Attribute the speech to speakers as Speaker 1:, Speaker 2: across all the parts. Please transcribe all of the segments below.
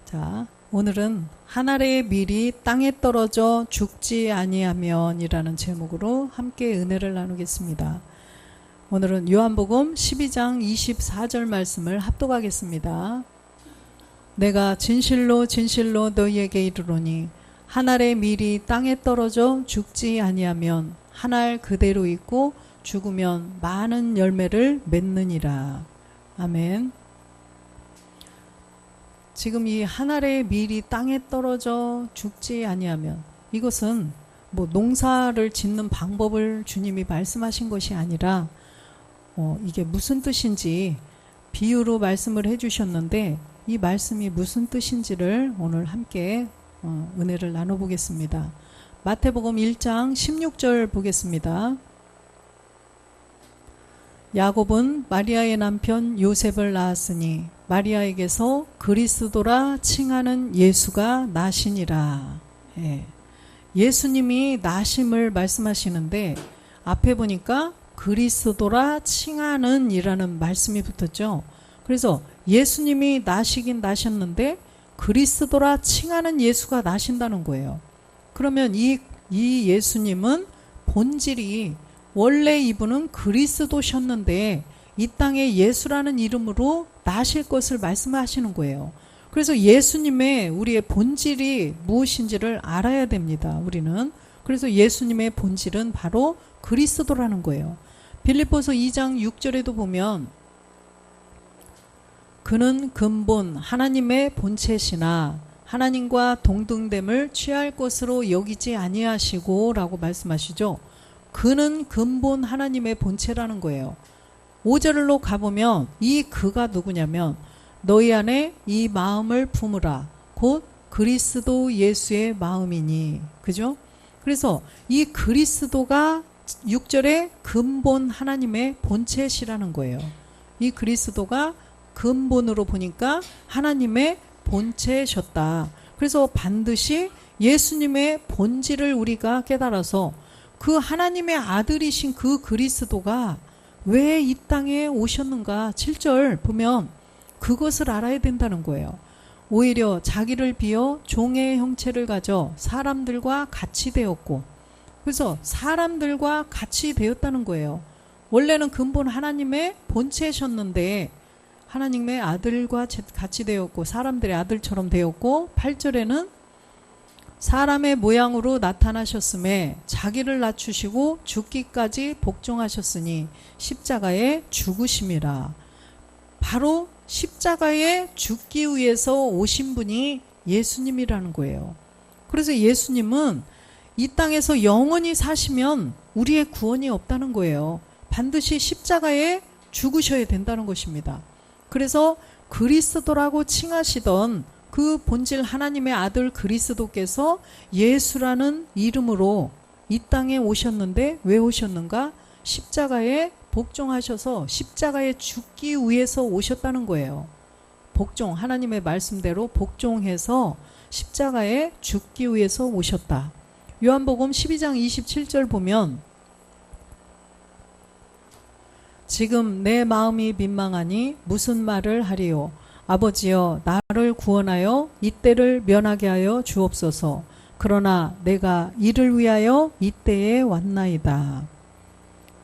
Speaker 1: 자, 오늘은 한 알의 밀이 땅에 떨어져 죽지 아니하면 이라는 제목으로 함께 은혜를 나누겠습니다. 오늘은 요한복음 12장 24절 말씀을 합독하겠습니다. 내가 진실로 진실로 너희에게 이르노니 한 알의 밀이 땅에 떨어져 죽지 아니하면 한 알 그대로 있고 죽으면 많은 열매를 맺느니라. 아멘. 지금 이 한 알의 밀이 땅에 떨어져 죽지 아니하면, 이것은 뭐 농사를 짓는 방법을 주님이 말씀하신 것이 아니라 이게 무슨 뜻인지 비유로 말씀을 해주셨는데, 이 말씀이 무슨 뜻인지를 오늘 함께 은혜를 나눠보겠습니다. 마태복음 1장 16절 보겠습니다. 야곱은 마리아의 남편 요셉을 낳았으니 마리아에게서 그리스도라 칭하는 예수가 나시니라. 예수님이 나심을 말씀하시는데 앞에 보니까 그리스도라 칭하는 이라는 말씀이 붙었죠. 그래서 예수님이 나시긴 나셨는데 그리스도라 칭하는 예수가 나신다는 거예요. 그러면 이 예수님은 본질이 원래 이분은 그리스도셨는데 이 땅에 예수라는 이름으로 나실 것을 말씀하시는 거예요. 그래서 예수님의 우리의 본질이 무엇인지를 알아야 됩니다. 우리는. 그래서 예수님의 본질은 바로 그리스도라는 거예요. 빌립보서 2장 6절에도 보면 그는 근본 하나님의 본체시나 하나님과 동등됨을 취할 것으로 여기지 아니하시고 라고 말씀하시죠. 그는 근본 하나님의 본체라는 거예요. 5절로 가보면 이 그가 누구냐면 너희 안에 이 마음을 품으라 곧 그리스도 예수의 마음이니. 그죠? 그래서 이 그리스도가 6절에 근본 하나님의 본체시라는 거예요. 이 그리스도가 근본으로 보니까 하나님의 본체셨다. 그래서 반드시 예수님의 본질을 우리가 깨달아서 그 하나님의 아들이신 그 그리스도가 왜 이 땅에 오셨는가 7절 보면 그것을 알아야 된다는 거예요. 오히려 자기를 비어 종의 형체를 가져 사람들과 같이 되었고, 그래서 사람들과 같이 되었다는 거예요. 원래는 근본 하나님의 본체셨는데 하나님의 아들과 같이 되었고 사람들의 아들처럼 되었고, 8절에는 사람의 모양으로 나타나셨음에 자기를 낮추시고 죽기까지 복종하셨으니 십자가에 죽으심이라. 바로 십자가에 죽기 위해서 오신 분이 예수님이라는 거예요. 그래서 예수님은 이 땅에서 영원히 사시면 우리의 구원이 없다는 거예요. 반드시 십자가에 죽으셔야 된다는 것입니다. 그래서 그리스도라고 칭하시던 그 본질 하나님의 아들 그리스도께서 예수라는 이름으로 이 땅에 오셨는데 왜 오셨는가? 십자가에 복종하셔서 십자가에 죽기 위해서 오셨다는 거예요. 복종, 하나님의 말씀대로 복종해서 십자가에 죽기 위해서 오셨다. 요한복음 12장 27절 보면 지금 내 마음이 민망하니 무슨 말을 하리요? 아버지여 나를 구원하여 이때를 면하게 하여 주옵소서. 그러나 내가 이를 위하여 이때에 왔나이다.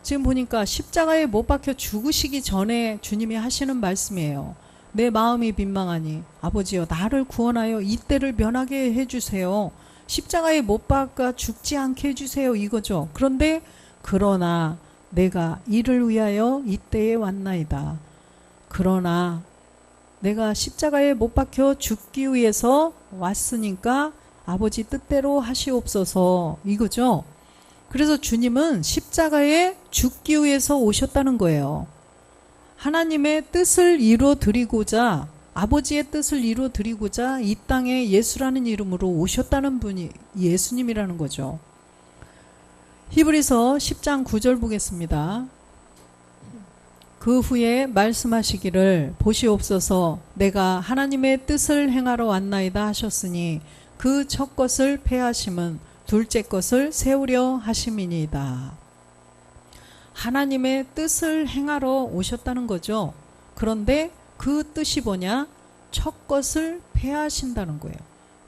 Speaker 1: 지금 보니까 십자가에 못 박혀 죽으시기 전에 주님이 하시는 말씀이에요. 내 마음이 민망하니 아버지여 나를 구원하여 이때를 면하게 해주세요. 십자가에 못 박아 죽지 않게 해주세요, 이거죠. 그런데 그러나 내가 이를 위하여 이때에 왔나이다. 그러나 내가 십자가에 못 박혀 죽기 위해서 왔으니까 아버지 뜻대로 하시옵소서, 이거죠. 그래서 주님은 십자가에 죽기 위해서 오셨다는 거예요. 하나님의 뜻을 이루어드리고자, 아버지의 뜻을 이루어드리고자 이 땅에 예수라는 이름으로 오셨다는 분이 예수님이라는 거죠. 히브리서 10장 9절 보겠습니다. 그 후에 말씀하시기를 보시옵소서 내가 하나님의 뜻을 행하러 왔나이다 하셨으니 그 첫 것을 폐하심은 둘째 것을 세우려 하심이니이다. 하나님의 뜻을 행하러 오셨다는 거죠. 그런데 그 뜻이 뭐냐? 첫 것을 패하신다는 거예요.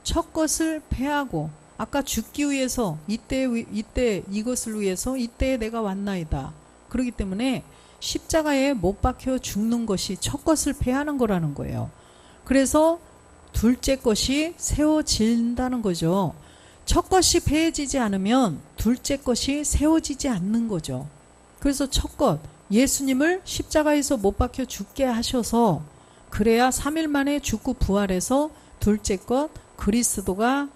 Speaker 1: 첫 것을 패하고 아까 죽기 위해서 이때 이것을 위해서 이때에 내가 왔나이다. 그렇기 때문에 십자가에 못 박혀 죽는 것이 첫 것을 패하는 거라는 거예요. 그래서 둘째 것이 세워진다는 거죠. 첫 것이 패해지지 않으면 둘째 것이 세워지지 않는 거죠. 그래서 첫 것, 예수님을 십자가에서 못 박혀 죽게 하셔서 그래야 3일 만에 죽고 부활해서 둘째 것, 그리스도가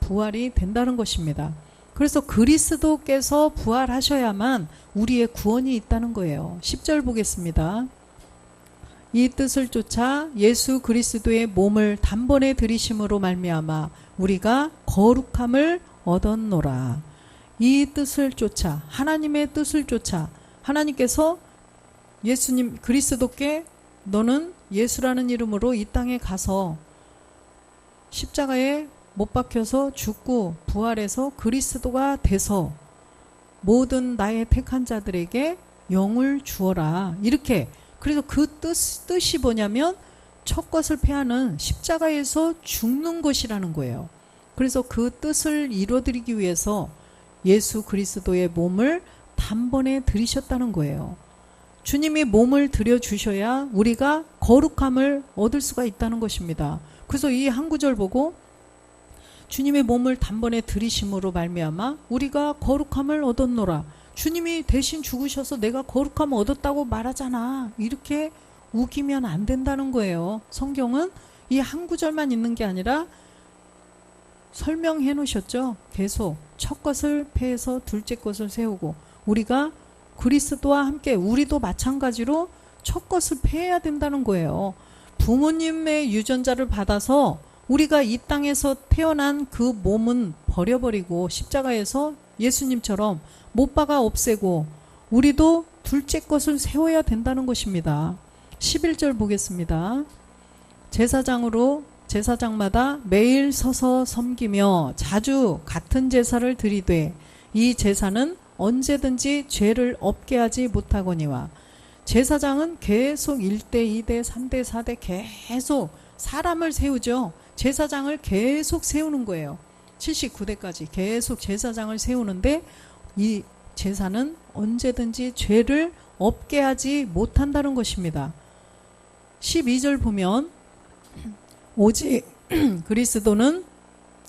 Speaker 1: 부활이 된다는 것입니다. 그래서 그리스도께서 부활하셔야만 우리의 구원이 있다는 거예요. 10절 보겠습니다. 이 뜻을 쫓아 예수 그리스도의 몸을 단번에 들이심으로 말미암아 우리가 거룩함을 얻었노라. 이 뜻을 쫓아, 하나님의 뜻을 쫓아, 하나님께서 예수님 그리스도께 너는 예수라는 이름으로 이 땅에 가서 십자가에 못 박혀서 죽고 부활해서 그리스도가 돼서 모든 나의 택한 자들에게 영을 주어라. 이렇게. 그래서 그 뜻이 뭐냐면 첫 것을 패하는 십자가에서 죽는 것이라는 거예요. 그래서 그 뜻을 이루어드리기 위해서 예수 그리스도의 몸을 단번에 들이셨다는 거예요. 주님이 몸을 들여주셔야 우리가 거룩함을 얻을 수가 있다는 것입니다. 그래서 이 한 구절 보고 주님의 몸을 단번에 들이심으로 말미암아 우리가 거룩함을 얻었노라. 주님이 대신 죽으셔서 내가 거룩함을 얻었다고 말하잖아. 이렇게 우기면 안 된다는 거예요. 성경은 이 한 구절만 있는 게 아니라 설명해 놓으셨죠. 계속 첫 것을 패해서 둘째 것을 세우고 우리가 그리스도와 함께 우리도 마찬가지로 첫 것을 패해야 된다는 거예요. 부모님의 유전자를 받아서 우리가 이 땅에서 태어난 그 몸은 버려버리고 십자가에서 예수님처럼 못 박아 없애고 우리도 둘째 것을 세워야 된다는 것입니다. 11절 보겠습니다. 제사장마다 매일 서서 섬기며 자주 같은 제사를 드리되 이 제사는 언제든지 죄를 없게 하지 못하거니와. 제사장은 계속 1대, 2대, 3대, 4대 계속 사람을 세우죠. 제사장을 계속 세우는 거예요. 79대까지 계속 제사장을 세우는데 이 제사는 언제든지 죄를 없게 하지 못한다는 것입니다. 12절 보면 오직 그리스도는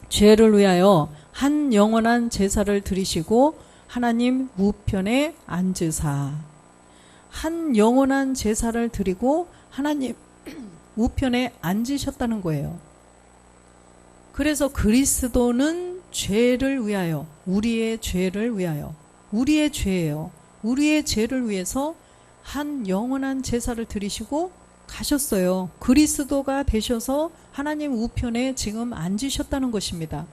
Speaker 1: 죄를 위하여 한 영원한 제사를 드리시고 하나님 우편에 앉으사. 한 영원한 제사를 드리고 하나님 우편에 앉으셨다는 거예요. 그래서 그리스도는 죄를 위하여, 우리의 죄를 위하여, 우리의 죄예요. 우리의 죄를 위해서 한 영원한 제사를 드리시고 가셨어요. 그리스도가 되셔서 하나님 우편에 지금 앉으셨다는 것입니다.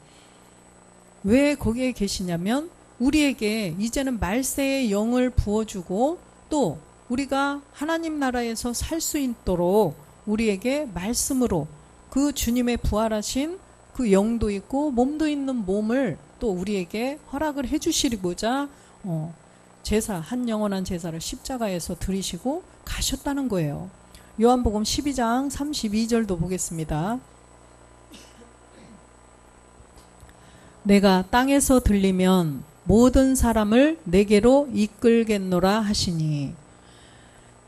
Speaker 1: 왜 거기에 계시냐면 우리에게 이제는 말세의 영을 부어주고 또 우리가 하나님 나라에서 살 수 있도록 우리에게 말씀으로 그 주님의 부활하신 그 영도 있고 몸도 있는 몸을 또 우리에게 허락을 해주시고자 제사, 한 영원한 제사를 십자가에서 드리시고 가셨다는 거예요. 요한복음 12장 32절도 보겠습니다. 내가 땅에서 들리면 모든 사람을 내게로 이끌겠노라 하시니.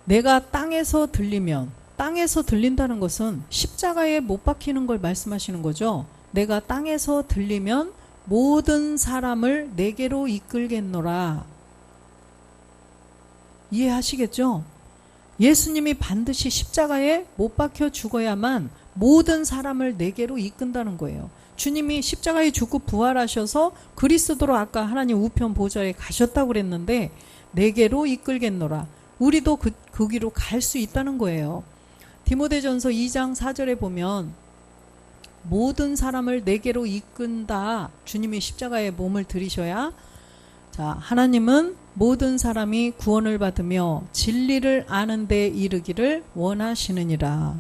Speaker 1: 내가 땅에서 들리면, 땅에서 들린다는 것은 십자가에 못 박히는 걸 말씀하시는 거죠. 내가 땅에서 들리면 모든 사람을 내게로 이끌겠노라. 이해하시겠죠? 예수님이 반드시 십자가에 못 박혀 죽어야만 모든 사람을 내게로 이끈다는 거예요. 주님이 십자가에 죽고 부활하셔서 그리스도로 아까 하나님 우편 보좌에 가셨다고 그랬는데 내게로 이끌겠노라. 우리도 그 길로 갈 수 있다는 거예요. 디모데전서 2장 4절에 보면 모든 사람을 내게로 이끈다. 주님이 십자가에 몸을 들이셔야. 자, 하나님은 모든 사람이 구원을 받으며 진리를 아는 데 이르기를 원하시느니라.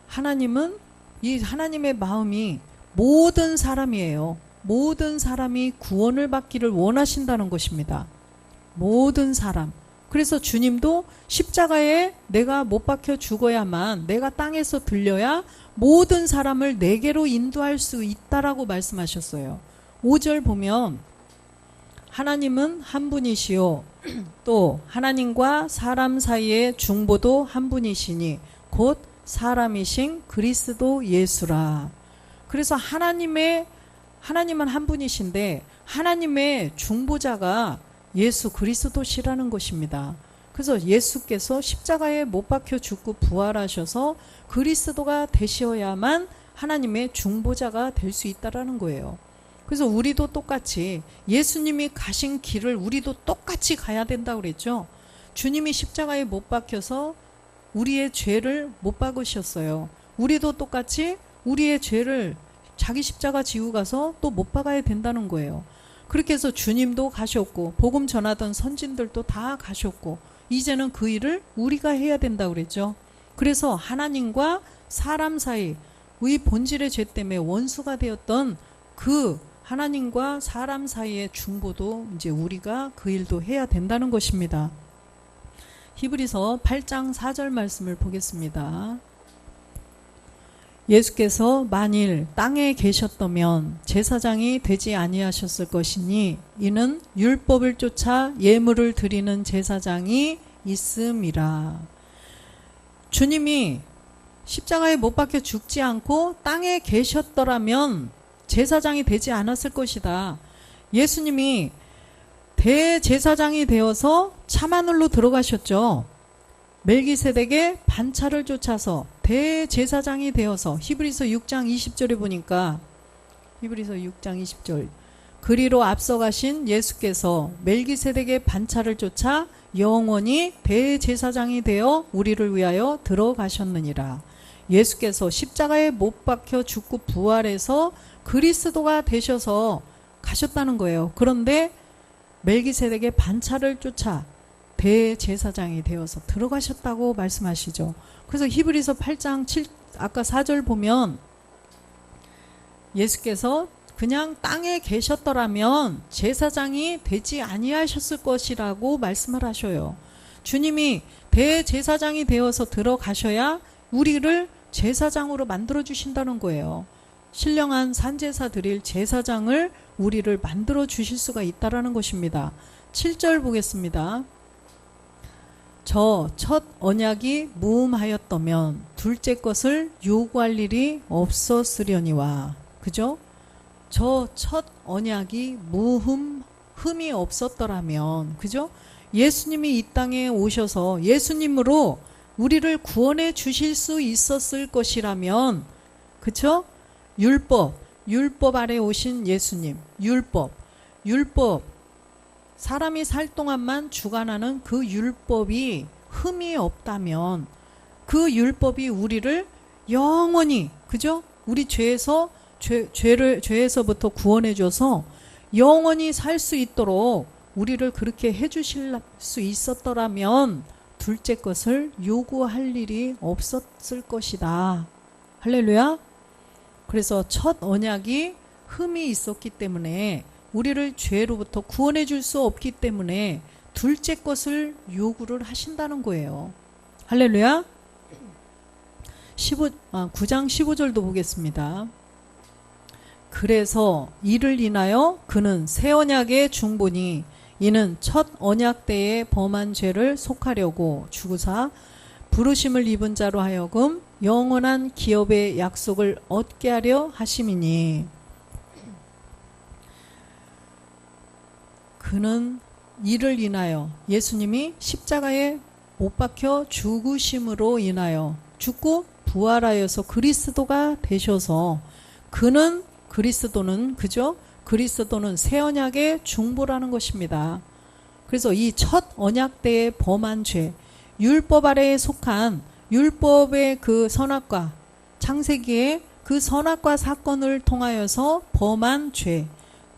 Speaker 1: 하나님은 이 하나님의 마음이 모든 사람이에요. 모든 사람이 구원을 받기를 원하신다는 것입니다. 모든 사람. 그래서 주님도 십자가에 내가 못 박혀 죽어야만, 내가 땅에서 들려야 모든 사람을 내게로 인도할 수 있다라고 말씀하셨어요. 5절 보면 하나님은 한 분이시요 또 하나님과 사람 사이의 중보도 한 분이시니 곧 사람이신 그리스도 예수라. 그래서 하나님은 한 분이신데 하나님의 중보자가 예수 그리스도시라는 것입니다. 그래서 예수께서 십자가에 못 박혀 죽고 부활하셔서 그리스도가 되셔야만 하나님의 중보자가 될 수 있다라는 거예요. 그래서 우리도 똑같이 예수님이 가신 길을 우리도 똑같이 가야 된다고 그랬죠. 주님이 십자가에 못 박혀서 우리의 죄를 못 박으셨어요. 우리도 똑같이 우리의 죄를 자기 십자가 지고 가서 또 못 박아야 된다는 거예요. 그렇게 해서 주님도 가셨고 복음 전하던 선진들도 다 가셨고 이제는 그 일을 우리가 해야 된다고 그랬죠. 그래서 하나님과 사람 사이, 우리 본질의 죄 때문에 원수가 되었던 그 하나님과 사람 사이의 중보도 이제 우리가 그 일도 해야 된다는 것입니다. 히브리서 8장 4절 말씀을 보겠습니다. 예수께서 만일 땅에 계셨다면 제사장이 되지 아니하셨을 것이니 이는 율법을 쫓아 예물을 드리는 제사장이 있음이라. 주님이 십자가에 못 박혀 죽지 않고 땅에 계셨더라면 제사장이 되지 않았을 것이다. 예수님이 대제사장이 되어서 참하늘로 들어가셨죠. 멜기세덱의 반차를 쫓아서 대제사장이 되어서 히브리서 6장 20절에 보니까 히브리서 6장 20절 그리로 앞서가신 예수께서 멜기세덱의 반차를 쫓아 영원히 대제사장이 되어 우리를 위하여 들어가셨느니라. 예수께서 십자가에 못 박혀 죽고 부활해서 그리스도가 되셔서 가셨다는 거예요. 그런데 멜기세덱의 반차를 쫓아 대제사장이 되어서 들어가셨다고 말씀하시죠. 그래서 히브리서 8장 7 아까 4절 보면 예수께서 그냥 땅에 계셨더라면 제사장이 되지 아니하셨을 것이라고 말씀을 하셔요. 주님이 대제사장이 되어서 들어가셔야 우리를 제사장으로 만들어 주신다는 거예요. 신령한 산제사 드릴 제사장을 우리를 만들어 주실 수가 있다라는 것입니다. 7절 보겠습니다. 저 첫 언약이 무음하였다면 둘째 것을 요구할 일이 없었으려니와. 그죠? 저 첫 언약이 흠이 없었더라면, 그죠? 예수님이 이 땅에 오셔서 예수님으로 우리를 구원해 주실 수 있었을 것이라면, 그쵸? 율법 아래 오신 예수님, 율법, 사람이 살 동안만 주관하는 그 율법이 흠이 없다면 그 율법이 우리를 영원히, 그죠? 우리 죄에서부터 구원해 줘서 영원히 살 수 있도록 우리를 그렇게 해 주실 수 있었더라면 둘째 것을 요구할 일이 없었을 것이다. 할렐루야. 그래서 첫 언약이 흠이 있었기 때문에 우리를 죄로부터 구원해 줄 수 없기 때문에 둘째 것을 요구를 하신다는 거예요. 할렐루야. 9장 15절도 보겠습니다. 그래서 이를 인하여 그는 새 언약의 중보니 이는 첫 언약 때에 범한 죄를 속하려고 죽으사 부르심을 입은 자로 하여금 영원한 기업의 약속을 얻게 하려 하심이니. 그는 이를 인하여, 예수님이 십자가에 못 박혀 죽으심으로 인하여 죽고 부활하여서 그리스도가 되셔서 그는, 그리스도는, 그죠? 그리스도는 새 언약의 중보라는 것입니다. 그래서 이 첫 언약 때에 범한 죄, 율법 아래에 속한 율법의 그 선악과, 창세기에 그 선악과 사건을 통하여서 범한 죄,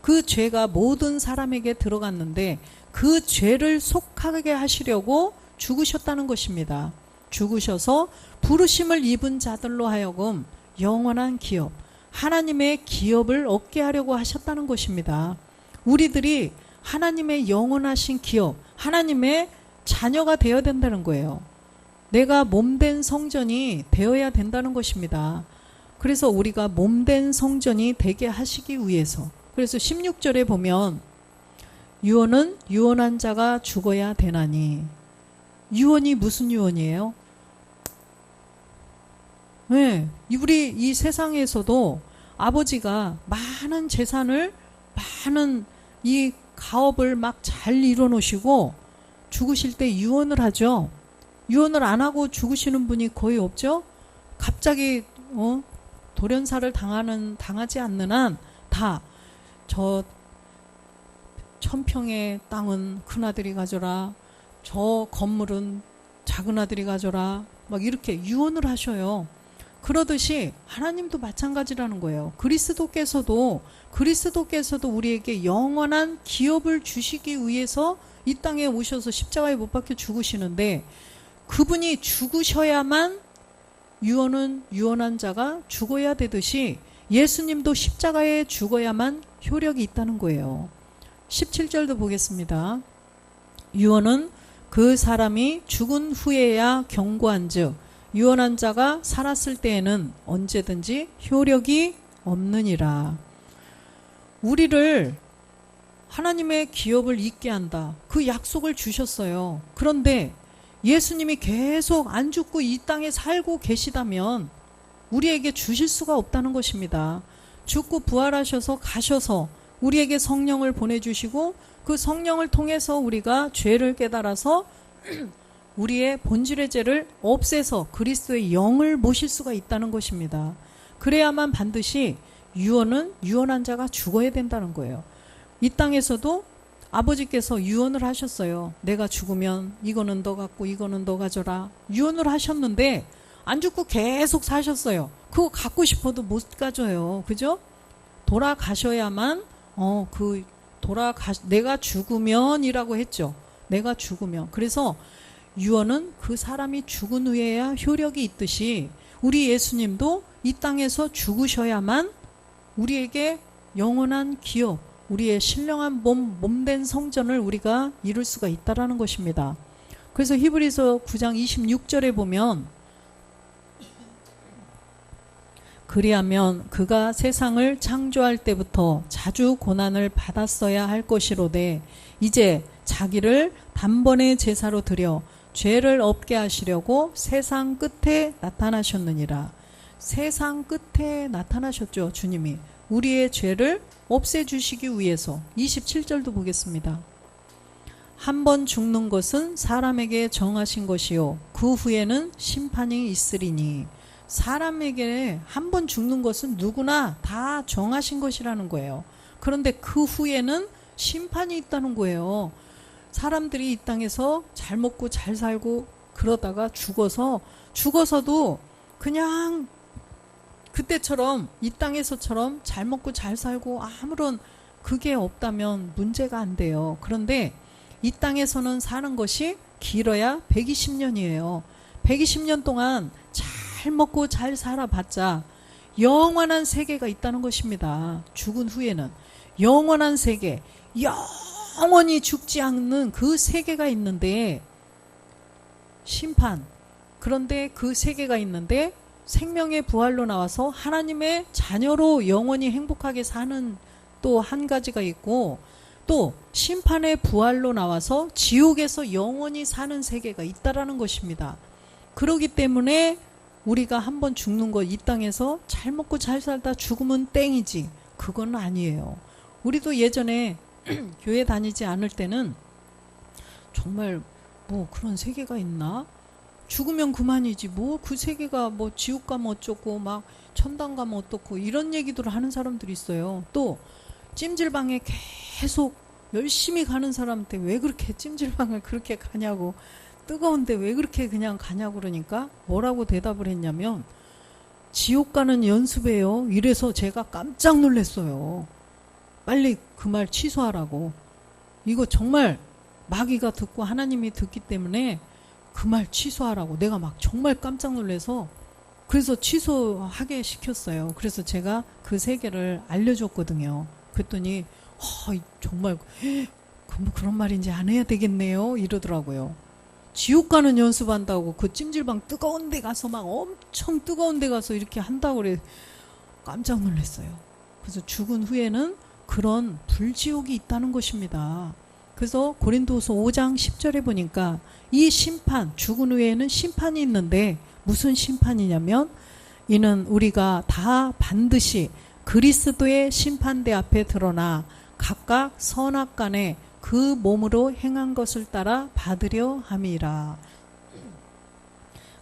Speaker 1: 그 죄가 모든 사람에게 들어갔는데 그 죄를 속하게 하시려고 죽으셨다는 것입니다. 죽으셔서 부르심을 입은 자들로 하여금 영원한 기업, 하나님의 기업을 얻게 하려고 하셨다는 것입니다. 우리들이 하나님의 영원하신 기업, 하나님의 자녀가 되어야 된다는 거예요. 내가 몸된 성전이 되어야 된다는 것입니다. 그래서 우리가 몸된 성전이 되게 하시기 위해서, 그래서 16절에 보면 유언은 유언한 자가 죽어야 되나니. 유언이 무슨 유언이에요? 네, 우리 이 세상에서도 아버지가 많은 재산을, 많은 이 가업을 막 잘 이뤄 놓으시고 죽으실 때 유언을 하죠. 유언을 안 하고 죽으시는 분이 거의 없죠. 갑자기 돌연사를 당하지 않는 한 다 저 1000평의 땅은 큰아들이 가져라, 저 건물은 작은아들이 가져라, 막 이렇게 유언을 하셔요. 그러듯이 하나님도 마찬가지라는 거예요. 그리스도께서도 우리에게 영원한 기업을 주시기 위해서 이 땅에 오셔서 십자가에 못 박혀 죽으시는데, 그분이 죽으셔야만 유언은 유언한 자가 죽어야 되듯이 예수님도 십자가에 죽어야만 효력이 있다는 거예요. 17절도 보겠습니다. 유언은 그 사람이 죽은 후에야 경고한즉 유언한 자가 살았을 때에는 언제든지 효력이 없느니라. 우리를 하나님의 기업을 잊게 한다, 그 약속을 주셨어요. 그런데 예수님이 계속 안 죽고 이 땅에 살고 계시다면 우리에게 주실 수가 없다는 것입니다. 죽고 부활하셔서 가셔서 우리에게 성령을 보내주시고 그 성령을 통해서 우리가 죄를 깨달아서 우리의 본질의 죄를 없애서 그리스도의 영을 모실 수가 있다는 것입니다. 그래야만 반드시 유언은 유언한 자가 죽어야 된다는 거예요. 이 땅에서도 아버지께서 유언을 하셨어요. 내가 죽으면 이거는 너 갖고 이거는 너 가져라. 유언을 하셨는데 안 죽고 계속 사셨어요. 그거 갖고 싶어도 못 가져요. 그죠? 돌아가셔야만 내가 죽으면이라고 했죠. 내가 죽으면. 그래서 유언은 그 사람이 죽은 후에야 효력이 있듯이 우리 예수님도 이 땅에서 죽으셔야만 우리에게 영원한 기업, 우리의 신령한 몸된 성전을 우리가 이룰 수가 있다라는 것입니다. 그래서 히브리서 9장 26절에 보면 그리하면 그가 세상을 창조할 때부터 자주 고난을 받았어야 할 것이로되 이제 자기를 단번에 제사로 드려 죄를 없게 하시려고 세상 끝에 나타나셨느니라. 세상 끝에 나타나셨죠. 주님이 우리의 죄를 없애주시기 위해서. 27절도 보겠습니다. 한 번 죽는 것은 사람에게 정하신 것이요 그 후에는 심판이 있으리니. 사람에게 한 번 죽는 것은 누구나 다 정하신 것이라는 거예요. 그런데 그 후에는 심판이 있다는 거예요. 사람들이 이 땅에서 잘 먹고 잘 살고 그러다가 죽어서도 그냥 그때처럼 이 땅에서처럼 잘 먹고 잘 살고 아무런 그게 없다면 문제가 안 돼요. 그런데 이 땅에서는 사는 것이 길어야 120년이에요. 120년 동안 잘 먹고 잘 살아봤자 영원한 세계가 있다는 것입니다. 죽은 후에는 영원한 세계, 영원히 죽지 않는 그 세계가 있는데 심판, 그런데 그 세계가 있는데 생명의 부활로 나와서 하나님의 자녀로 영원히 행복하게 사는 또 한 가지가 있고, 또 심판의 부활로 나와서 지옥에서 영원히 사는 세계가 있다라는 것입니다. 그렇기 때문에 우리가 한번 죽는 거, 이 땅에서 잘 먹고 잘 살다 죽으면 땡이지, 그건 아니에요. 우리도 예전에 교회 다니지 않을 때는 정말 뭐 그런 세계가 있나? 죽으면 그만이지 뭐 그 세계가 뭐 지옥 가면 어쩌고 막 천당 가면 어떻고 이런 얘기들을 하는 사람들이 있어요. 또 찜질방에 계속 열심히 가는 사람한테 왜 그렇게 찜질방을 그렇게 가냐고, 뜨거운데 왜 그렇게 그냥 가냐고 그러니까 뭐라고 대답을 했냐면 지옥 가는 연습이에요. 이래서 제가 깜짝 놀랐어요. 빨리 그 말 취소하라고. 이거 정말 마귀가 듣고 하나님이 듣기 때문에 그 말 취소하라고. 내가 막 정말 깜짝 놀라서 그래서 취소하게 시켰어요. 그래서 제가 그 세계를 알려줬거든요. 그랬더니 정말 뭐 그런 말인지 안 해야 되겠네요 이러더라고요. 지옥 가는 연습한다고 그 찜질방 뜨거운 데 가서 막 엄청 뜨거운 데 가서 이렇게 한다고 그래. 깜짝 놀랐어요. 그래서 죽은 후에는 그런 불지옥이 있다는 것입니다. 그래서 고린도서 5장 10절에 보니까 이 심판, 죽은 후에는 심판이 있는데 무슨 심판이냐면 이는 우리가 다 반드시 그리스도의 심판대 앞에 드러나 각각 선악간에 그 몸으로 행한 것을 따라 받으려 함이라.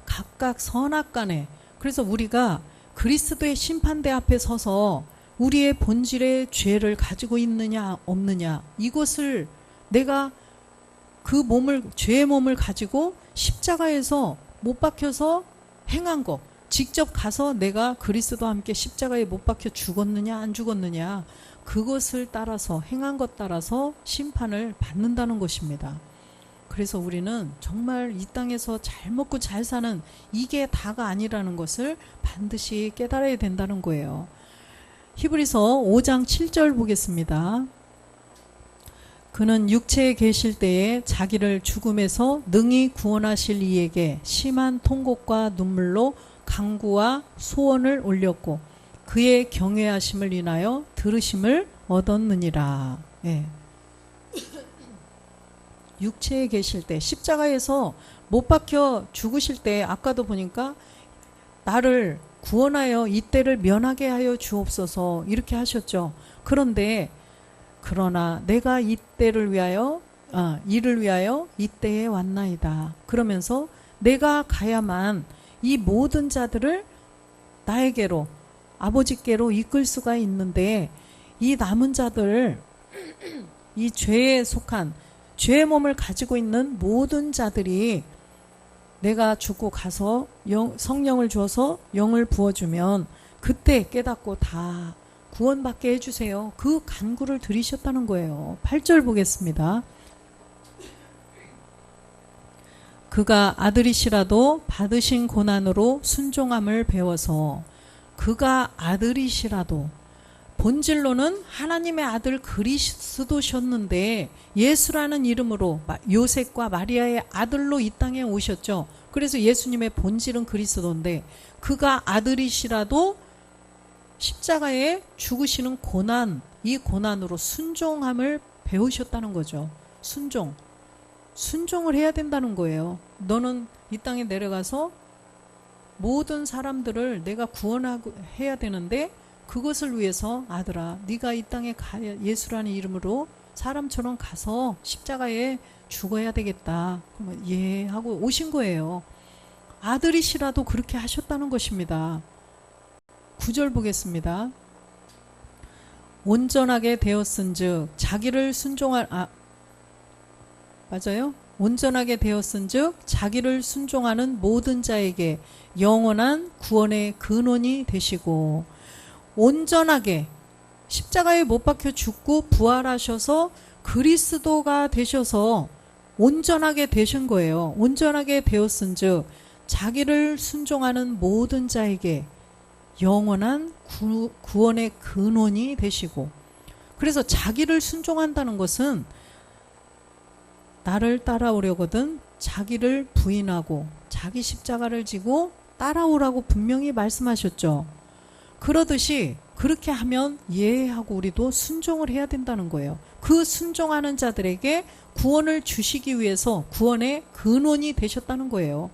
Speaker 1: 각각 선악간에. 그래서 우리가 그리스도의 심판대 앞에 서서 우리의 본질의 죄를 가지고 있느냐 없느냐, 이것을 내가 그 몸을, 죄의 몸을 가지고 십자가에서 못 박혀서 행한 거, 직접 가서 내가 그리스도와 함께 십자가에 못 박혀 죽었느냐 안 죽었느냐, 그것을 따라서, 행한 것 따라서 심판을 받는다는 것입니다. 그래서 우리는 정말 이 땅에서 잘 먹고 잘 사는 이게 다가 아니라는 것을 반드시 깨달아야 된다는 거예요. 히브리서 5장 7절 보겠습니다. 그는 육체에 계실 때에 자기를 죽음에서 능히 구원하실 이에게 심한 통곡과 눈물로 간구와 소원을 올렸고 그의 경외하심을 인하여 들으심을 얻었느니라. 예. 육체에 계실 때, 십자가에서 못 박혀 죽으실 때 아까도 보니까 나를 구원하여 이때를 면하게 하여 주옵소서 이렇게 하셨죠. 그런데 그러나 내가 이때를 위하여 이를 위하여 이때에 왔나이다. 그러면서 내가 가야만 이 모든 자들을 나에게로, 아버지께로 이끌 수가 있는데 이 남은 자들, 이 죄에 속한 죄의 몸을 가지고 있는 모든 자들이 내가 죽고 가서 성령을 주어서 영을 부어주면 그때 깨닫고 다 구원받게 해주세요. 그 간구를 드리셨다는 거예요. 8절 보겠습니다. 그가 아들이시라도 받으신 고난으로 순종함을 배워서, 그가 아들이시라도, 본질로는 하나님의 아들 그리스도셨는데 예수라는 이름으로 요셉과 마리아의 아들로 이 땅에 오셨죠. 그래서 예수님의 본질은 그리스도인데 그가 아들이시라도 십자가에 죽으시는 고난, 이 고난으로 순종함을 배우셨다는 거죠. 순종을 해야 된다는 거예요. 너는 이 땅에 내려가서 모든 사람들을 내가 구원하고 해야 되는데 그것을 위해서 아들아, 네가 이 땅에 가야, 예수라는 이름으로 사람처럼 가서 십자가에 죽어야 되겠다. 그러면 예 하고 오신 거예요. 아들이시라도 그렇게 하셨다는 것입니다. 9절 보겠습니다. 온전하게 되었은즉 자기를 맞아요? 온전하게 되었은즉 자기를 순종하는 모든 자에게 영원한 구원의 근원이 되시고, 온전하게 십자가에 못 박혀 죽고 부활하셔서 그리스도가 되셔서 온전하게 되신 거예요. 온전하게 되었은즉 자기를 순종하는 모든 자에게 영원한 구원의 근원이 되시고, 그래서 자기를 순종한다는 것은 나를 따라오려거든 자기를 부인하고 자기 십자가를 지고 따라오라고 분명히 말씀하셨죠. 그러듯이 그렇게 하면 예 하고 우리도 순종을 해야 된다는 거예요. 그 순종하는 자들에게 구원을 주시기 위해서 구원의 근원이 되셨다는 거예요.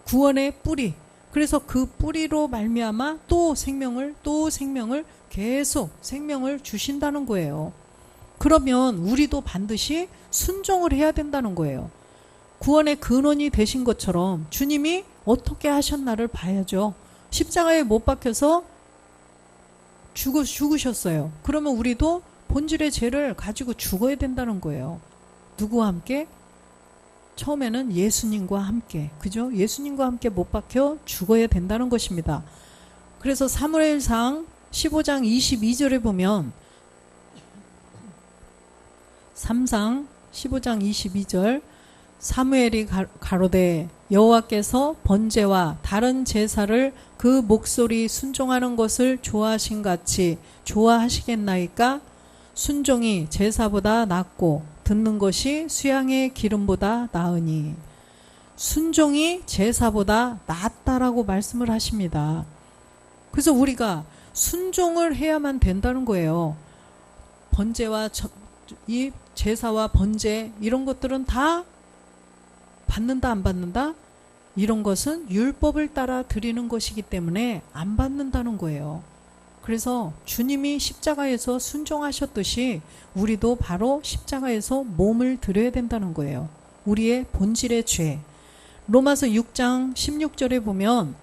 Speaker 1: 구원의 뿌리. 그래서 그 뿌리로 말미암아 또 생명을 계속 생명을 주신다는 거예요. 그러면 우리도 반드시 순종을 해야 된다는 거예요. 구원의 근원이 되신 것처럼 주님이 어떻게 하셨나를 봐야죠. 십자가에 못 박혀서 죽으셨어요. 그러면 우리도 본질의 죄를 가지고 죽어야 된다는 거예요. 누구와 함께? 처음에는 예수님과 함께, 그죠? 예수님과 함께 못 박혀 죽어야 된다는 것입니다. 그래서 사무엘상 15장 22절에 보면 3상 15장 22절 사무엘이 가로되 여호와께서 번제와 다른 제사를 그 목소리 순종하는 것을 좋아하신 같이 좋아하시겠나이까? 순종이 제사보다 낫고 듣는 것이 수양의 기름보다 나으니. 순종이 제사보다 낫다라고 말씀을 하십니다. 그래서 우리가 순종을 해야만 된다는 거예요. 번제와 이 제사와 번제 이런 것들은 다 받는다 안 받는다? 이런 것은 율법을 따라 드리는 것이기 때문에 안 받는다는 거예요. 그래서 주님이 십자가에서 순종하셨듯이 우리도 바로 십자가에서 몸을 드려야 된다는 거예요. 우리의 본질의 죄. 로마서 6장 16절에 보면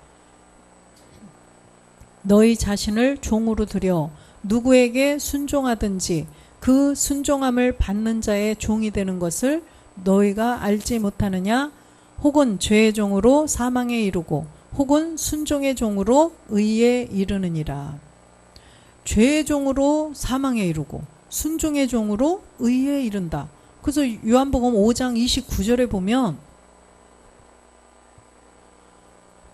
Speaker 1: 너희 자신을 종으로 드려 누구에게 순종하든지 그 순종함을 받는 자의 종이 되는 것을 너희가 알지 못하느냐? 혹은 죄의 종으로 사망에 이르고 혹은 순종의 종으로 의에 이르느니라. 죄의 종으로 사망에 이르고 순종의 종으로 의에 이른다. 그래서 요한복음 5장 29절에 보면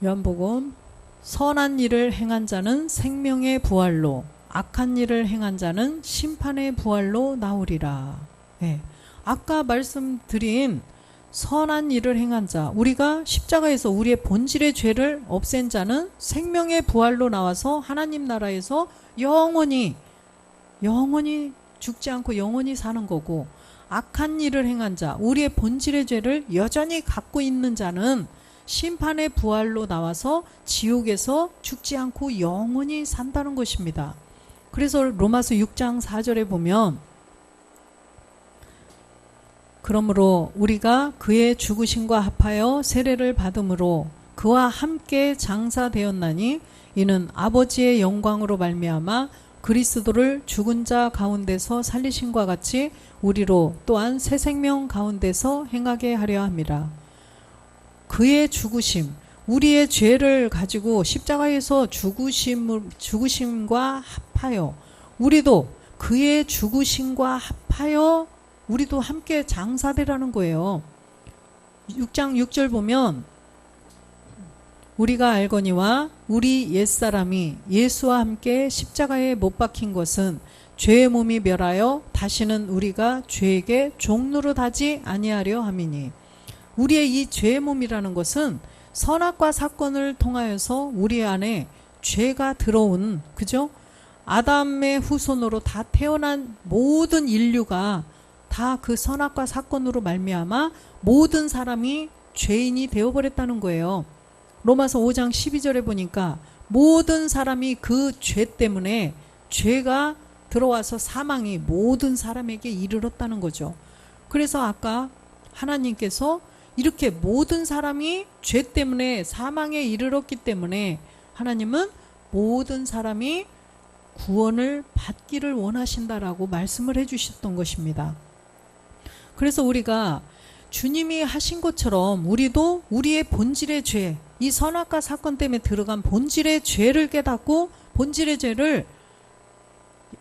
Speaker 1: 요한복음 선한 일을 행한 자는 생명의 부활로 악한 일을 행한 자는 심판의 부활로 나오리라. 네. 아까 말씀드린 선한 일을 행한 자, 우리가 십자가에서 우리의 본질의 죄를 없앤 자는 생명의 부활로 나와서 하나님 나라에서 영원히 죽지 않고 영원히 사는 거고, 악한 일을 행한 자, 우리의 본질의 죄를 여전히 갖고 있는 자는 심판의 부활로 나와서 지옥에서 죽지 않고 영원히 산다는 것입니다. 그래서 로마서 6장 4절에 보면 그러므로 우리가 그의 죽으심과 합하여 세례를 받음으로 그와 함께 장사되었나니 이는 아버지의 영광으로 말미암아 그리스도를 죽은 자 가운데서 살리심과 같이 우리로 또한 새 생명 가운데서 행하게 하려 함이라. 그의 죽으심, 우리의 죄를 가지고 십자가에서 죽으심과 합하여 우리도 그의 죽으심과 합하여 우리도 함께 장사되라는 거예요. 6장 6절 보면 우리가 알거니와 우리 옛사람이 예수와 함께 십자가에 못 박힌 것은 죄의 몸이 멸하여 다시는 우리가 죄에게 종노릇하지 아니하려 함이니, 우리의 이 죄의 몸이라는 것은 선악과 사건을 통하여서 우리 안에 죄가 들어온, 그죠? 아담의 후손으로 다 태어난 모든 인류가 다 그 선악과 사건으로 말미암아 모든 사람이 죄인이 되어버렸다는 거예요. 로마서 5장 12절에 보니까 모든 사람이 그 죄 때문에 죄가 들어와서 사망이 모든 사람에게 이르렀다는 거죠. 그래서 아까 하나님께서 이렇게 모든 사람이 죄 때문에 사망에 이르렀기 때문에 하나님은 모든 사람이 구원을 받기를 원하신다라고 말씀을 해주셨던 것입니다. 그래서 우리가 주님이 하신 것처럼 우리도 우리의 본질의 죄, 이 선악과 사건 때문에 들어간 본질의 죄를 깨닫고 본질의 죄를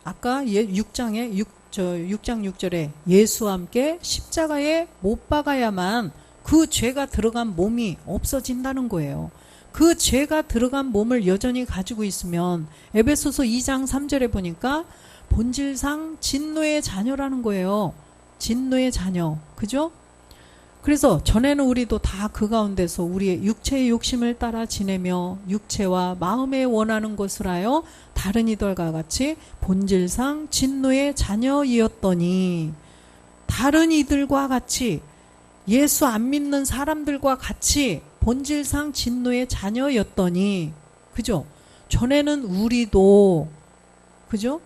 Speaker 1: 아까 6장 6절에 예수와 함께 십자가에 못 박아야만 그 죄가 들어간 몸이 없어진다는 거예요. 그 죄가 들어간 몸을 여전히 가지고 있으면 에베소서 2장 3절에 보니까 본질상 진노의 자녀라는 거예요. 진노의 자녀. 그죠? 그래서 전에는 우리도 다 그 가운데서 우리의 육체의 욕심을 따라 지내며 육체와 마음에 원하는 것을 하여 다른 이들과 같이 본질상 진노의 자녀이었더니, 다른 이들과 같이 예수 안 믿는 사람들과 같이 본질상 진노의 자녀였더니, 그죠? 전에는 우리도, 그죠?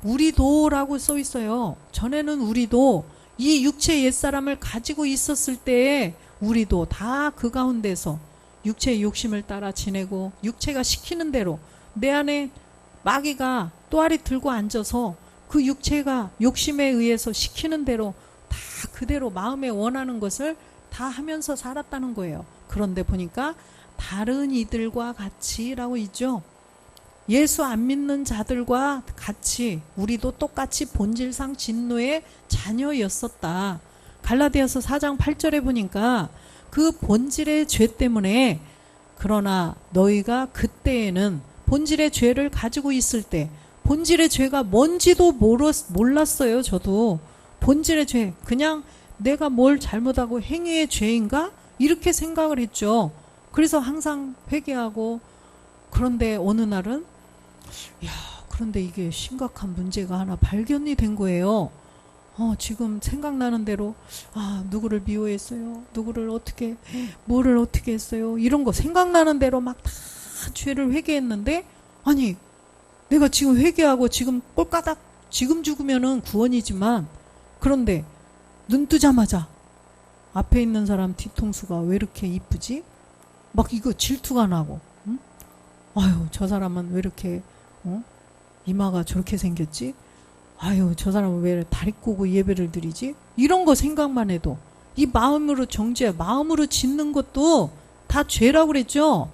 Speaker 1: 우리도라고 써 있어요. 전에는 우리도 이 육체 옛사람을 가지고 있었을 때에 우리도 다 그 가운데서 육체의 욕심을 따라 지내고 육체가 시키는 대로 내 안에 마귀가 또아리 들고 앉아서 그 육체가 욕심에 의해서 시키는 대로 다 그대로 마음에 원하는 것을 다 하면서 살았다는 거예요. 그런데 보니까 다른 이들과 같이라고 있죠. 예수 안 믿는 자들과 같이 우리도 똑같이 본질상 진노의 자녀였었다. 갈라디아서 4장 8절에 보니까 그 본질의 죄 때문에, 그러나 너희가 그때에는 본질의 죄를 가지고 있을 때, 본질의 죄가 뭔지도 몰랐어요. 저도 본질의 죄, 그냥 내가 뭘 잘못하고 행위의 죄인가? 이렇게 생각을 했죠. 그래서 항상 회개하고, 그런데 어느 날은 야, 그런데 이게 심각한 문제가 하나 발견이 된 거예요. 지금 생각나는 대로 누구를 미워했어요. 누구를 어떻게 뭐를 어떻게 했어요. 이런 거 생각나는 대로 막 다 죄를 회개했는데, 아니 내가 지금 회개하고 지금 꼴까닥 지금 죽으면은 구원이지만, 그런데 눈 뜨자마자 앞에 있는 사람 뒤통수가 왜 이렇게 이쁘지? 막 이거 질투가 나고, 응? 아유 저 사람은 왜 이렇게 이마가 저렇게 생겼지? 아유 저 사람은 왜 다리 꼬고 예배를 드리지? 이런 거 생각만 해도 이 마음으로 정죄, 마음으로 짓는 것도 다 죄라고 그랬죠.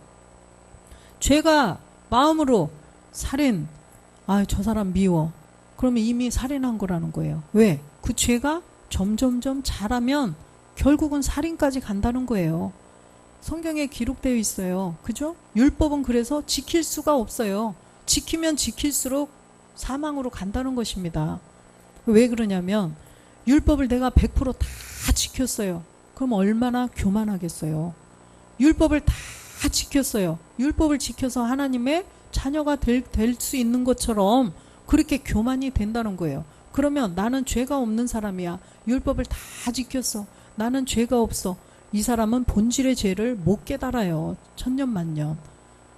Speaker 1: 죄가 마음으로 살인, 저 사람 미워. 그러면 이미 살인한 거라는 거예요. 왜? 그 죄가 점점점 자라면 결국은 살인까지 간다는 거예요. 성경에 기록되어 있어요. 그죠? 율법은 그래서 지킬 수가 없어요. 지키면 지킬수록 사망으로 간다는 것입니다. 왜 그러냐면 율법을 내가 100%다 지켰어요. 그럼 얼마나 교만하겠어요. 율법을 다 지켰어요. 율법을 지켜서 하나님의 자녀가 될 수 있는 것처럼 그렇게 교만이 된다는 거예요. 그러면 나는 죄가 없는 사람이야. 율법을 다 지켰어. 나는 죄가 없어. 이 사람은 본질의 죄를 못 깨달아요. 천년만년.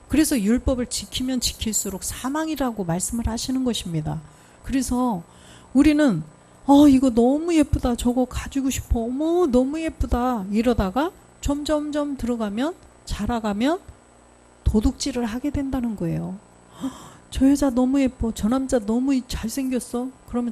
Speaker 1: 그래서 율법을 지키면 지킬수록 사망이라고 말씀을 하시는 것입니다. 그래서 우리는 이거 너무 예쁘다. 저거 가지고 싶어. 어머 너무 예쁘다. 이러다가 점점점 들어가면, 자라가면 도둑질을 하게 된다는 거예요. 저 여자 너무 예뻐. 저 남자 너무 잘생겼어. 그러면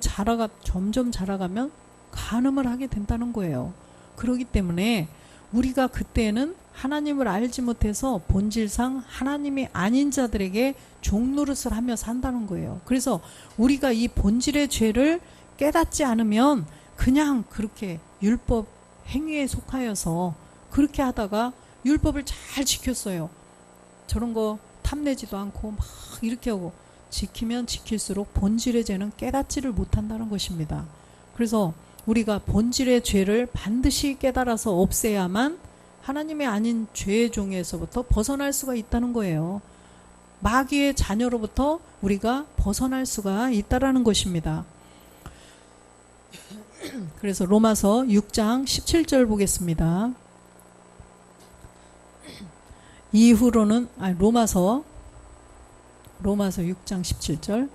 Speaker 1: 점점 자라가면 간음을 하게 된다는 거예요. 그렇기 때문에 우리가 그때는 하나님을 알지 못해서 본질상 하나님이 아닌 자들에게 종노릇을 하며 산다는 거예요. 그래서 우리가 이 본질의 죄를 깨닫지 않으면 그냥 그렇게 율법 행위에 속하여서 그렇게 하다가 율법을 잘 지켰어요. 저런 거 탐내지도 않고 막 이렇게 하고, 지키면 지킬수록 본질의 죄는 깨닫지를 못한다는 것입니다. 그래서 우리가 본질의 죄를 반드시 깨달아서 없애야만 하나님이 아닌 죄의 종에서부터 벗어날 수가 있다는 거예요. 마귀의 자녀로부터 우리가 벗어날 수가 있다라는 것입니다. 그래서 로마서 6장 17절 보겠습니다. 이후로는 로마서 6장 17절.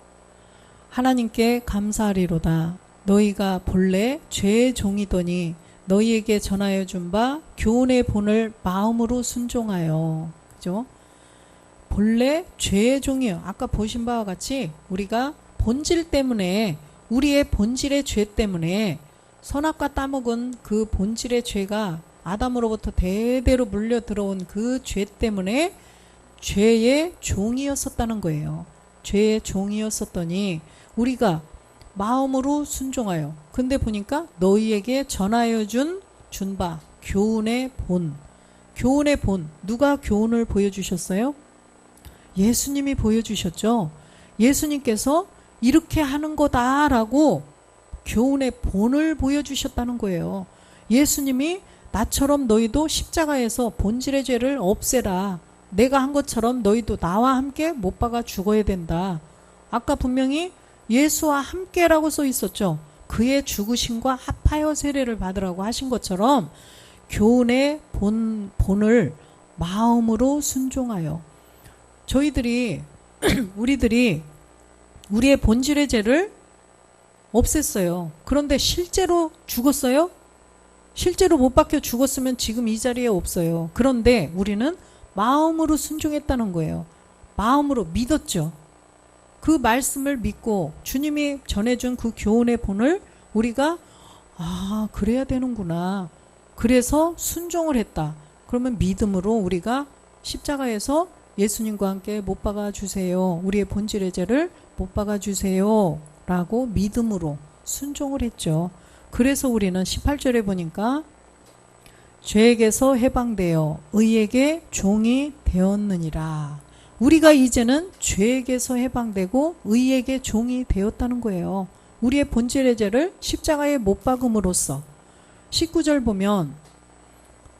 Speaker 1: 하나님께 감사하리로다. 너희가 본래 죄의 종이더니 너희에게 전하여 준 바 교훈의 본을 마음으로 순종하여. 그죠? 본래 죄의 종이요. 아까 보신 바와 같이 우리가 본질 때문에, 우리의 본질의 죄 때문에, 선악과 따먹은 그 본질의 죄가 아담으로부터 대대로 물려 들어온 그 죄 때문에 죄의 종이었었다는 거예요. 죄의 종이었었더니 우리가 마음으로 순종하여. 근데 보니까 너희에게 전하여 준 바 교훈의 본. 교훈의 본. 누가 교훈을 보여주셨어요? 예수님이 보여주셨죠. 예수님께서 이렇게 하는 거다라고 교훈의 본을 보여주셨다는 거예요. 예수님이 나처럼 너희도 십자가에서 본질의 죄를 없애라. 내가 한 것처럼 너희도 나와 함께 못 박아 죽어야 된다. 아까 분명히 예수와 함께라고 써 있었죠. 그의 죽으심과 합하여 세례를 받으라고 하신 것처럼 교훈의 본을 마음으로 순종하여. 우리들이 우리의 본질의 죄를 없앴어요. 그런데 실제로 죽었어요? 실제로 못 박혀 죽었으면 지금 이 자리에 없어요. 그런데 우리는 마음으로 순종했다는 거예요. 마음으로 믿었죠. 그 말씀을 믿고 주님이 전해준 그 교훈의 본을 우리가 그래야 되는구나. 그래서 순종을 했다. 그러면 믿음으로 우리가 십자가에서 예수님과 함께 못 박아 주세요. 우리의 본질의 죄를 못 박아 주세요. 라고 믿음으로 순종을 했죠. 그래서 우리는 18절에 보니까 죄에게서 해방되어 의에게 종이 되었느니라. 우리가 이제는 죄에게서 해방되고 의에게 종이 되었다는 거예요. 우리의 본질의 죄를 십자가에 못 박음으로써. 19절 보면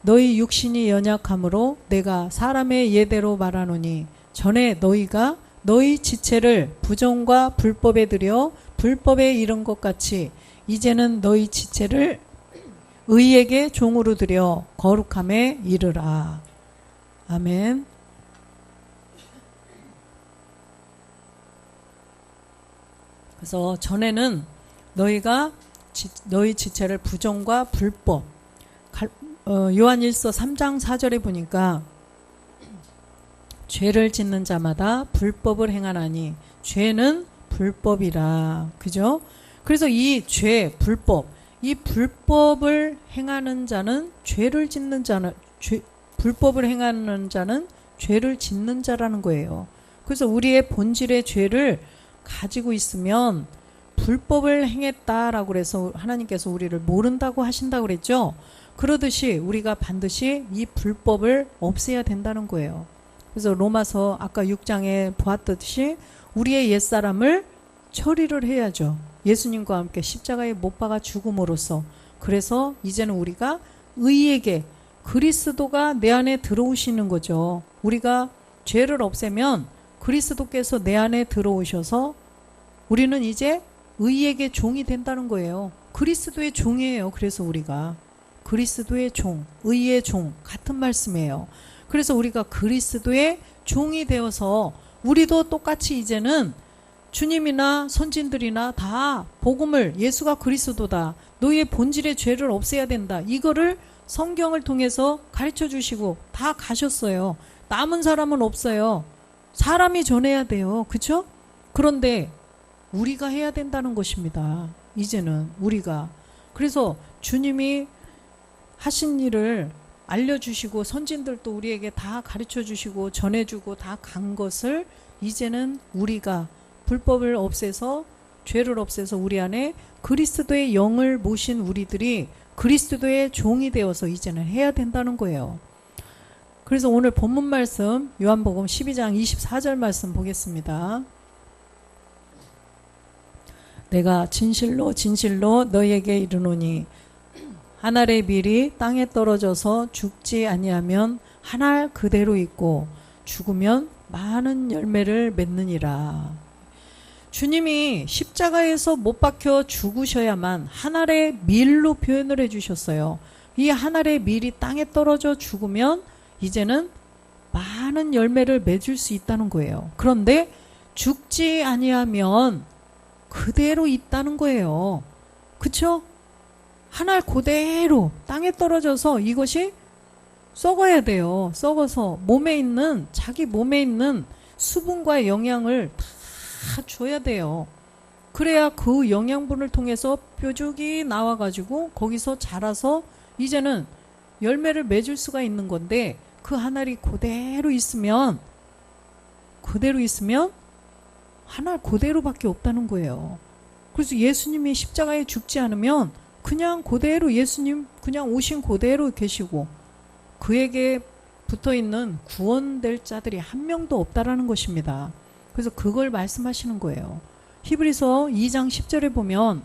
Speaker 1: 너희 육신이 연약함으로 내가 사람의 예대로 말하노니 전에 너희가 너희 지체를 부정과 불법에 들여 불법에 이른 것 같이 이제는 너희 지체를 의에게 종으로 들여 거룩함에 이르라. 아멘. 그래서 전에는 너희가 너희 지체를 부정과 불법, 요한일서 3장 4절에 보니까 죄를 짓는 자마다 불법을 행하나니 죄는 불법이라. 그죠? 그래서 이 죄, 불법, 이 불법을 행하는 자는 죄를 짓는 자는 불법을 행하는 자는 죄를 짓는 자라는 거예요. 그래서 우리의 본질의 죄를 가지고 있으면 불법을 행했다라고 그래서 하나님께서 우리를 모른다고 하신다고 그랬죠. 그러듯이 우리가 반드시 이 불법을 없애야 된다는 거예요. 그래서 로마서 아까 6장에 보았듯이 우리의 옛사람을 처리를 해야죠. 예수님과 함께 십자가에 못 박아 죽음으로써. 그래서 이제는 우리가 의에게 그리스도가 내 안에 들어오시는 거죠. 우리가 죄를 없애면 그리스도께서 내 안에 들어오셔서 우리는 이제 의에게 종이 된다는 거예요. 그리스도의 종이에요. 그래서 우리가 그리스도의 종, 의의 종 같은 말씀이에요. 그래서 우리가 그리스도의 종이 되어서 우리도 똑같이 이제는 주님이나 선진들이나 다 복음을 예수가 그리스도다. 너희의 본질의 죄를 없애야 된다. 이거를 성경을 통해서 가르쳐 주시고 다 가셨어요. 남은 사람은 없어요. 사람이 전해야 돼요. 그렇죠? 그런데 우리가 해야 된다는 것입니다. 이제는 우리가. 그래서 주님이 하신 일을 알려주시고 선진들도 우리에게 다 가르쳐주시고 전해주고 다 간 것을 이제는 우리가 불법을 없애서 죄를 없애서 우리 안에 그리스도의 영을 모신 우리들이 그리스도의 종이 되어서 이제는 해야 된다는 거예요. 그래서 오늘 본문 말씀 요한복음 12장 24절 말씀 보겠습니다. 내가 진실로 진실로 너희에게 이르노니 한 알의 밀이 땅에 떨어져서 죽지 아니하면 한 알 그대로 있고 죽으면 많은 열매를 맺느니라. 주님이 십자가에서 못 박혀 죽으셔야만 한 알의 밀로 표현을 해주셨어요. 이 한 알의 밀이 땅에 떨어져 죽으면 이제는 많은 열매를 맺을 수 있다는 거예요. 그런데 죽지 아니하면 그대로 있다는 거예요. 그쵸? 한 알 그대로 땅에 떨어져서 이것이 썩어야 돼요. 썩어서 몸에 있는 자기 몸에 있는 수분과 영양을 다 줘야 돼요. 그래야 그 영양분을 통해서 뾰족이 나와가지고 거기서 자라서 이제는 열매를 맺을 수가 있는 건데 그 한 알이 그대로 있으면 한 알 그대로밖에 없다는 거예요. 그래서 예수님이 십자가에 죽지 않으면 그냥 그대로 예수님 그냥 오신 그대로 계시고 그에게 붙어있는 구원될 자들이 한 명도 없다라는 것입니다. 그래서 그걸 말씀하시는 거예요. 히브리서 2장 10절에 보면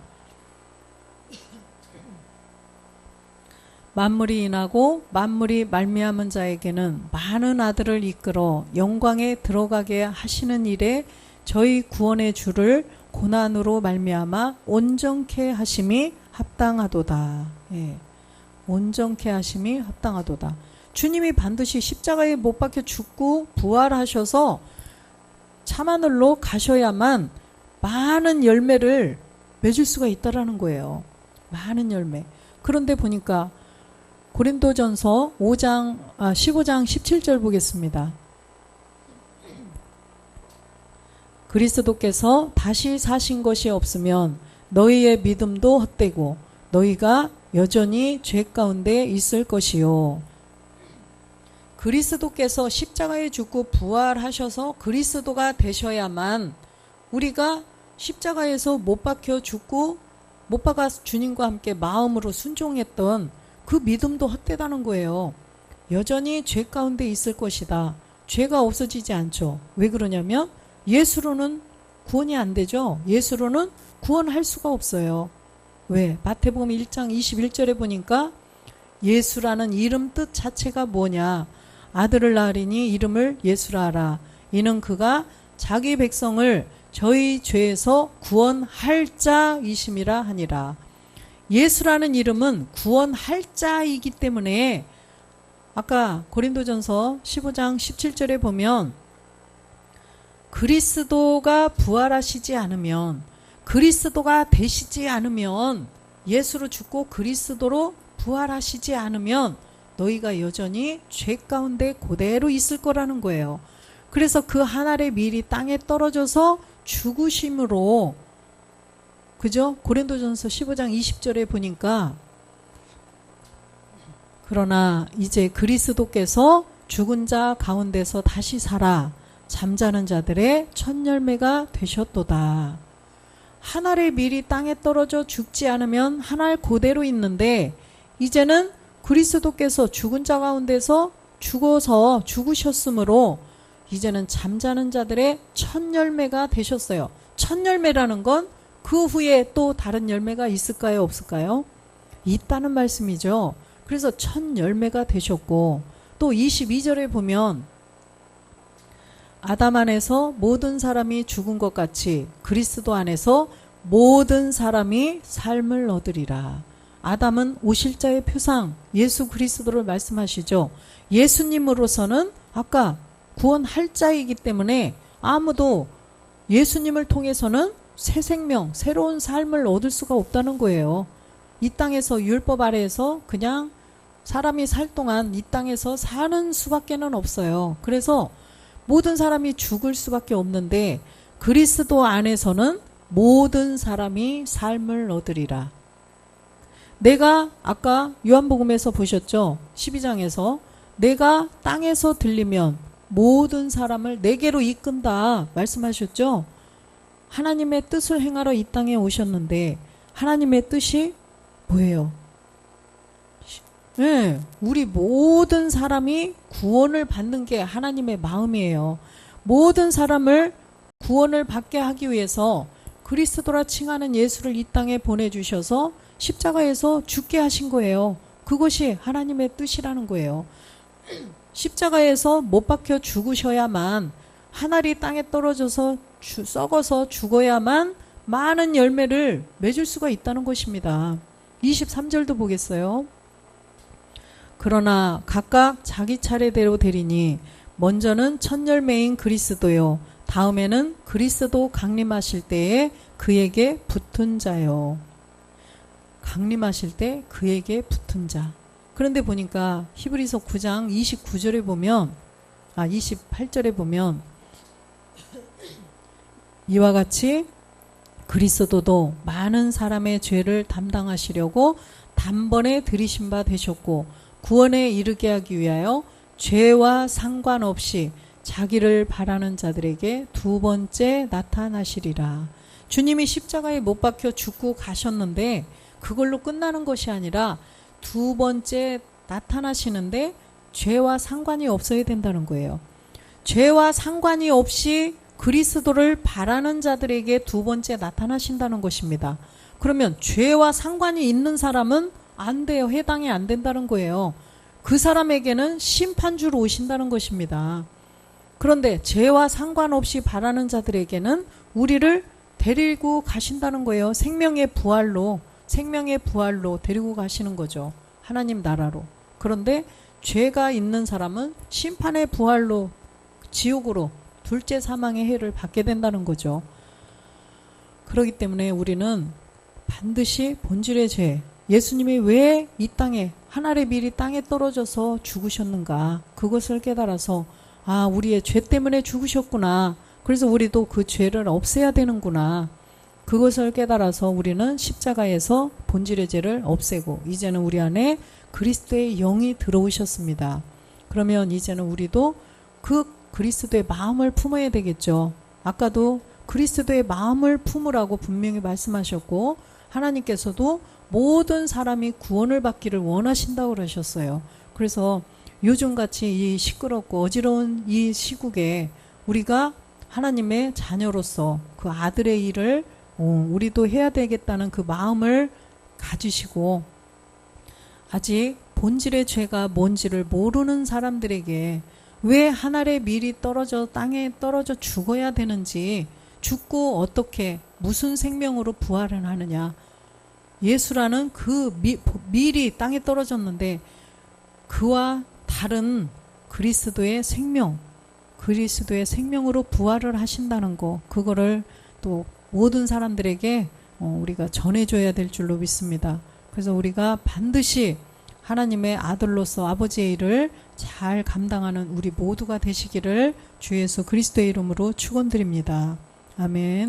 Speaker 1: 만물이 인하고 만물이 말미암은 자에게는 많은 아들을 이끌어 영광에 들어가게 하시는 일에 저희 구원의 주를 고난으로 말미암아 온전케 하심이 합당하도다. 예. 온전케 하심이 합당하도다. 주님이 반드시 십자가에 못 박혀 죽고 부활하셔서 참하늘로 가셔야만 많은 열매를 맺을 수가 있다라는 거예요. 많은 열매. 그런데 보니까 고린도전서 15장 17절 보겠습니다. 그리스도께서 다시 사신 것이 없으면 너희의 믿음도 헛되고 너희가 여전히 죄 가운데 있을 것이요. 그리스도께서 십자가에 죽고 부활하셔서 그리스도가 되셔야만 우리가 십자가에서 못 박혀 죽고 못 박아 주님과 함께 마음으로 순종했던 그 믿음도 헛되다는 거예요. 여전히 죄 가운데 있을 것이다. 죄가 없어지지 않죠. 왜 그러냐면 예수로는 구원이 안 되죠. 예수로는 구원할 수가 없어요. 왜? 마태복음 1장 21절에 보니까 예수라는 이름 뜻 자체가 뭐냐? 아들을 낳으리니 이름을 예수라 하라. 이는 그가 자기 백성을 저희 죄에서 구원할 자이심이라 하니라. 예수라는 이름은 구원할 자이기 때문에 아까 고린도전서 15장 17절에 보면 그리스도가 부활하시지 않으면, 그리스도가 되시지 않으면, 예수로 죽고 그리스도로 부활하시지 않으면 너희가 여전히 죄 가운데 그대로 있을 거라는 거예요. 그래서 그 한 알의 밀이 땅에 떨어져서 죽으심으로, 그죠? 고린도전서 15장 20절에 보니까 그러나 이제 그리스도께서 죽은 자 가운데서 다시 살아 잠자는 자들의 첫 열매가 되셨도다. 한 알의 밀이 땅에 떨어져 죽지 않으면 한 알 그대로 있는데 이제는 그리스도께서 죽은 자 가운데서 죽어서 죽으셨으므로 이제는 잠자는 자들의 첫 열매가 되셨어요. 첫 열매라는 건 그 후에 또 다른 열매가 있을까요? 없을까요? 있다는 말씀이죠. 그래서 첫 열매가 되셨고, 또 22절에 보면 아담 안에서 모든 사람이 죽은 것 같이 그리스도 안에서 모든 사람이 삶을 얻으리라. 아담은 오실자의 표상 예수 그리스도를 말씀하시죠. 예수님으로서는 아까 구원할 자이기 때문에 아무도 예수님을 통해서는 새 생명, 새로운 삶을 얻을 수가 없다는 거예요. 이 땅에서 율법 아래에서 그냥 사람이 살 동안 이 땅에서 사는 수밖에는 없어요. 그래서 모든 사람이 죽을 수밖에 없는데 그리스도 안에서는 모든 사람이 삶을 얻으리라. 내가 아까 요한복음에서 보셨죠? 12장에서 내가 땅에서 들리면 모든 사람을 내게로 이끈다 말씀하셨죠? 하나님의 뜻을 행하러 이 땅에 오셨는데 하나님의 뜻이 뭐예요? 네, 우리 모든 사람이 구원을 받는 게 하나님의 마음이에요. 모든 사람을 구원을 받게 하기 위해서 그리스도라 칭하는 예수를 이 땅에 보내주셔서 십자가에서 죽게 하신 거예요. 그것이 하나님의 뜻이라는 거예요. 십자가에서 못 박혀 죽으셔야만, 한 알이 땅에 떨어져서 썩어서 죽어야만 많은 열매를 맺을 수가 있다는 것입니다. 23절도 보겠어요. 그러나 각각 자기 차례대로 되리니 먼저는 첫 열매인 그리스도요, 다음에는 그리스도 강림하실 때에 그에게 붙은 자요. 강림하실 때 그에게 붙은 자. 그런데 보니까 히브리서 9장 29절에 보면 28절에 보면 이와 같이 그리스도도 많은 사람의 죄를 담당하시려고 단번에 들이신 바 되셨고 구원에 이르게 하기 위하여 죄와 상관없이 자기를 바라는 자들에게 두 번째 나타나시리라. 주님이 십자가에 못 박혀 죽고 가셨는데 그걸로 끝나는 것이 아니라 두 번째 나타나시는데 죄와 상관이 없어야 된다는 거예요. 죄와 상관이 없이 그리스도를 바라는 자들에게 두 번째 나타나신다는 것입니다. 그러면 죄와 상관이 있는 사람은 안 돼요. 해당이 안 된다는 거예요. 그 사람에게는 심판주로 오신다는 것입니다. 그런데 죄와 상관없이 바라는 자들에게는 우리를 데리고 가신다는 거예요. 생명의 부활로 데리고 가시는 거죠. 하나님 나라로. 그런데 죄가 있는 사람은 심판의 부활로 지옥으로, 둘째 사망의 해를 받게 된다는 거죠. 그렇기 때문에 우리는 반드시 본질의 죄, 예수님이 왜 이 땅에 한 알의 밀이 땅에 떨어져서 죽으셨는가, 그것을 깨달아서 우리의 죄 때문에 죽으셨구나. 그래서 우리도 그 죄를 없애야 되는구나. 그것을 깨달아서 우리는 십자가에서 본질의 죄를 없애고 이제는 우리 안에 그리스도의 영이 들어오셨습니다. 그러면 이제는 우리도 그 그리스도의 마음을 품어야 되겠죠. 아까도 그리스도의 마음을 품으라고 분명히 말씀하셨고 하나님께서도 모든 사람이 구원을 받기를 원하신다고 그러셨어요. 그래서 요즘같이 이 시끄럽고 어지러운 이 시국에 우리가 하나님의 자녀로서 그 아들의 일을 우리도 해야 되겠다는 그 마음을 가지시고, 아직 본질의 죄가 뭔지를 모르는 사람들에게 왜 하늘에 미리 떨어져 땅에 떨어져 죽어야 되는지, 죽고 어떻게 무슨 생명으로 부활을 하느냐. 예수라는 미리 땅에 떨어졌는데 그와 다른 그리스도의 생명, 그리스도의 생명으로 부활을 하신다는 거, 그거를 또 모든 사람들에게 우리가 전해줘야 될 줄로 믿습니다. 그래서 우리가 반드시 하나님의 아들로서 아버지의 일을 잘 감당하는 우리 모두가 되시기를 주 예수 그리스도의 이름으로 축원드립니다. 아멘.